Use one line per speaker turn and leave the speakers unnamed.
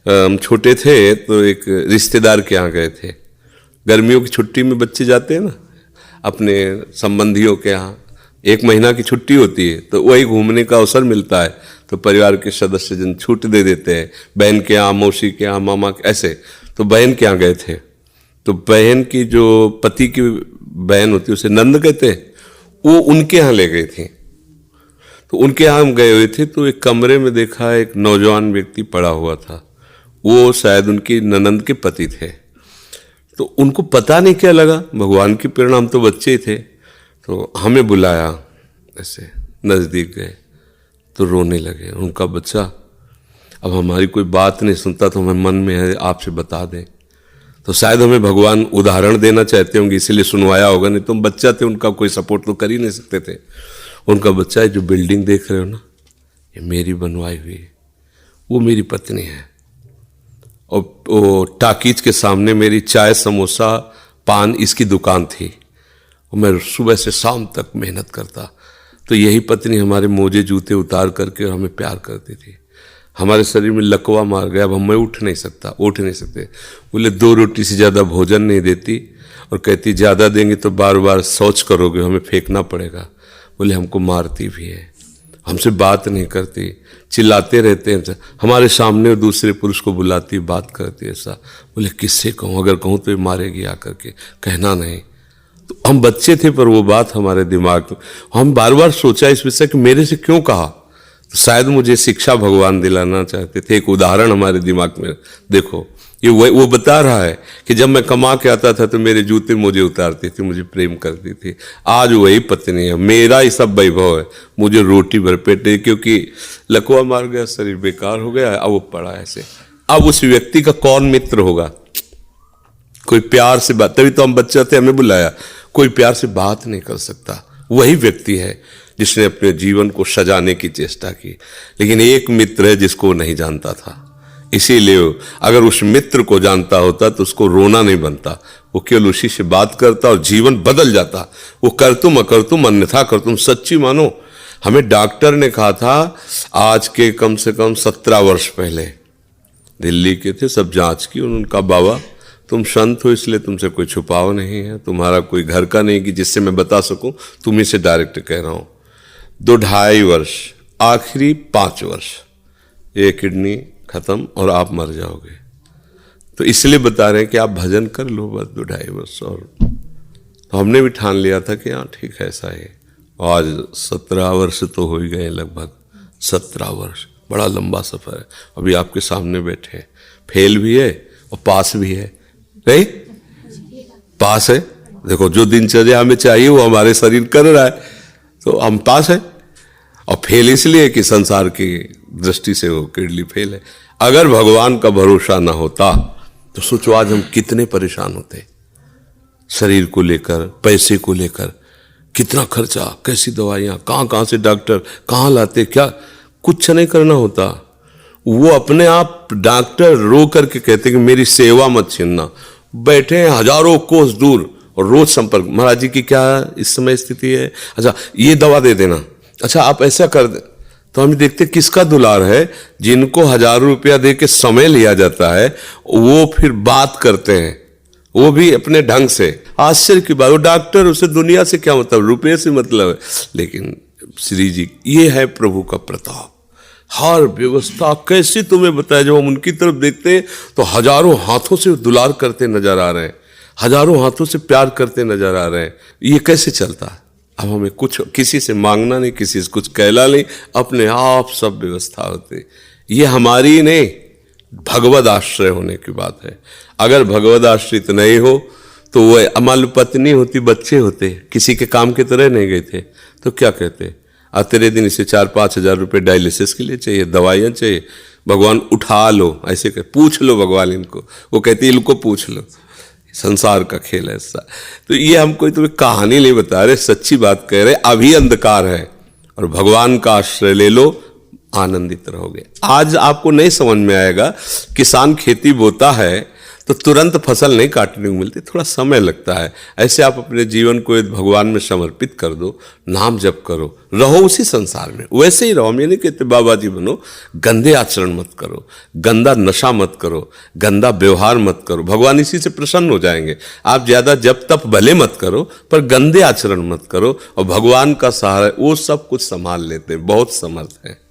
हम छोटे थे तो एक रिश्तेदार के यहाँ गए थे। गर्मियों की छुट्टी में बच्चे जाते हैं ना अपने संबंधियों के यहाँ, 1 महीना की छुट्टी होती है तो वही घूमने का अवसर मिलता है, तो परिवार के सदस्य जन छूट दे देते हैं, बहन के यहाँ, मौसी के यहाँ, मामा के, ऐसे। तो बहन के यहाँ गए थे, तो बहन की जो पति की बहन होती है उसे नंद कहते हैं, वो उनके यहाँ ले गई थी। तो उनके यहाँ हम गए हुए थे तो एक कमरे में देखा एक नौजवान व्यक्ति पड़ा हुआ था, वो शायद उनकी ननंद के पति थे। तो उनको पता नहीं क्या लगा, भगवान की प्रेरणा, हम तो बच्चे ही थे, तो हमें बुलाया, ऐसे नज़दीक गए तो रोने लगे। उनका बच्चा अब हमारी कोई बात नहीं सुनता तो हमें मन में है आपसे बता दें, तो शायद हमें भगवान उदाहरण देना चाहते होंगे इसलिए सुनवाया होगा, नहीं तो हम बच्चा थे, उनका कोई सपोर्ट तो कर ही नहीं सकते थे। उनका बच्चा है, जो बिल्डिंग देख रहे हो ना, ये मेरी बनवाई हुई है, वो मेरी पत्नी है, और वो टाकीज के सामने मेरी चाय समोसा पान इसकी दुकान थी, और मैं सुबह से शाम तक मेहनत करता। तो यही पत्नी हमारे मोजे जूते उतार करके और हमें प्यार करती थी। हमारे शरीर में लकवा मार गया, अब मैं उठ नहीं सकते। बोले 2 रोटी से ज़्यादा भोजन नहीं देती, और कहती ज़्यादा देंगे तो बार बार शौच करोगे, हमें फेंकना पड़ेगा। बोले हमको मारती भी है, हमसे बात नहीं करती, चिल्लाते रहते हैं, हमारे सामने दूसरे पुरुष को बुलाती, बात करती ऐसा। बोले किससे कहूँ, अगर कहूँ तो ये मारेगी आकर के, कहना नहीं। तो हम बच्चे थे पर वो बात हमारे दिमाग में, हम बार बार सोचा इस विषय कि मेरे से क्यों कहा, तो शायद मुझे शिक्षा भगवान दिलाना चाहते थे, एक उदाहरण हमारे दिमाग में। देखो ये वो बता रहा है कि जब मैं कमा के आता था तो मेरे जूते मुझे उतारती थी, मुझे प्रेम करती थी। आज वही पत्नी है, मेरा ही सब वैभव है, मुझे रोटी भर पेट है, क्योंकि लकवा मार गया, शरीर बेकार हो गया, अब वो पड़ा ऐसे। अब उस व्यक्ति का कौन मित्र होगा, कोई प्यार से बात, तभी तो हम बच्चे थे, हमें बुलाया, कोई प्यार से बात नहीं कर सकता। वही व्यक्ति है जिसने अपने जीवन को सजाने की चेष्टा की, लेकिन एक मित्र है जिसको वो नहीं जानता था। इसीलिए अगर उस मित्र को जानता होता तो उसको रोना नहीं बनता, वो केवल उसी से बात करता और जीवन बदल जाता। वो कर तुम अकर तुम अन्यथा कर तुम, सच्ची मानो। हमें डॉक्टर ने कहा था आज के कम से कम 17 वर्ष पहले, दिल्ली के थे, सब जांच की, उनका बाबा तुम संत हो इसलिए तुमसे कोई छुपाव नहीं है, तुम्हारा कोई घर का नहीं कि जिससे मैं बता सकूं, तुम्ही से डायरेक्ट कह रहा हूं। 2-2.5 वर्ष, आखिरी 5 वर्ष, ये किडनी खत्म और आप मर जाओगे। तो इसलिए बता रहे हैं कि आप भजन कर लो बस 2-2.5 वर्ष। और तो हमने भी ठान लिया था कि हाँ ठीक है ऐसा है। आज 17 वर्ष तो हो ही गए, लगभग 17 वर्ष, बड़ा लंबा सफर है। अभी आपके सामने बैठे हैं, फेल भी है और पास भी है, नहीं पास है। देखो जो दिनचर्या हमें चाहिए वो हमारे शरीर कर रहा है, तो हम पास है। और फेल इसलिए कि संसार की दृष्टि से वो किडनी फेल है। अगर भगवान का भरोसा ना होता तो सोचो आज हम कितने परेशान होते, शरीर को लेकर, पैसे को लेकर, कितना खर्चा, कैसी दवाइयाँ, कहाँ से डॉक्टर कहाँ लाते, क्या कुछ नहीं करना होता। वो अपने आप डॉक्टर रो करके कहते कि मेरी सेवा मत छीनना, बैठे हैं हजारों कोस दूर और रोज संपर्क। महाराज जी की क्या इस समय स्थिति है, अच्छा ये दवा दे देना, अच्छा आप ऐसा कर दे। तो हम देखते किसका दुलार है, जिनको 1000 रुपया दे के समय लिया जाता है, वो फिर बात करते हैं, वो भी अपने ढंग से। आश्चर्य की बात, वो डॉक्टर, उसे दुनिया से क्या मतलब, रुपये से मतलब है। लेकिन श्री जी, ये है प्रभु का प्रताप, हर व्यवस्था कैसी तुम्हें बताया। जब हम उनकी तरफ देखते हैं तो हजारों हाथों से दुलार करते नजर आ रहे हैं, हजारों हाथों से प्यार करते नजर आ रहे हैं। ये कैसे चलता है? अब हमें कुछ किसी से मांगना नहीं, किसी से कुछ कहना नहीं, अपने आप सब व्यवस्था होती। ये हमारी नहीं, भगवद आश्रय होने की बात है। अगर भगवद आश्रित नहीं हो तो वह अमल पत्नी होती, बच्चे होते, किसी के काम की तरह नहीं गए थे, तो क्या कहते, तेरे दिन इसे 4-5 हजार रुपये डायलिसिस के लिए चाहिए, दवाइयाँ चाहिए, भगवान उठा लो, ऐसे कह, पूछ लो भगवान इनको, वो कहती इनको पूछ लो। संसार का खेल है ऐसा। तो ये हम कोई तुम्हें कहानी नहीं बता रहे, सच्ची बात कह रहे। अभी अंधकार है और भगवान का आश्रय ले लो, आनंदित रहोगे। आज आपको नहीं समझ में आएगा, किसान खेती बोता है तो तुरंत फसल नहीं काटने को मिलती, थोड़ा समय लगता है। ऐसे आप अपने जीवन को भगवान में समर्पित कर दो, नाम जप करो, रहो उसी संसार में, वैसे ही रहो। हम ये नहीं कहते बाबा जी बनो, गंदे आचरण मत करो, गंदा नशा मत करो, गंदा व्यवहार मत करो, भगवान इसी से प्रसन्न हो जाएंगे। आप ज़्यादा जप तप भले मत करो, पर गंदे आचरण मत करो, और भगवान का सहारा वो सब कुछ संभाल लेते हैं, बहुत समर्थ है।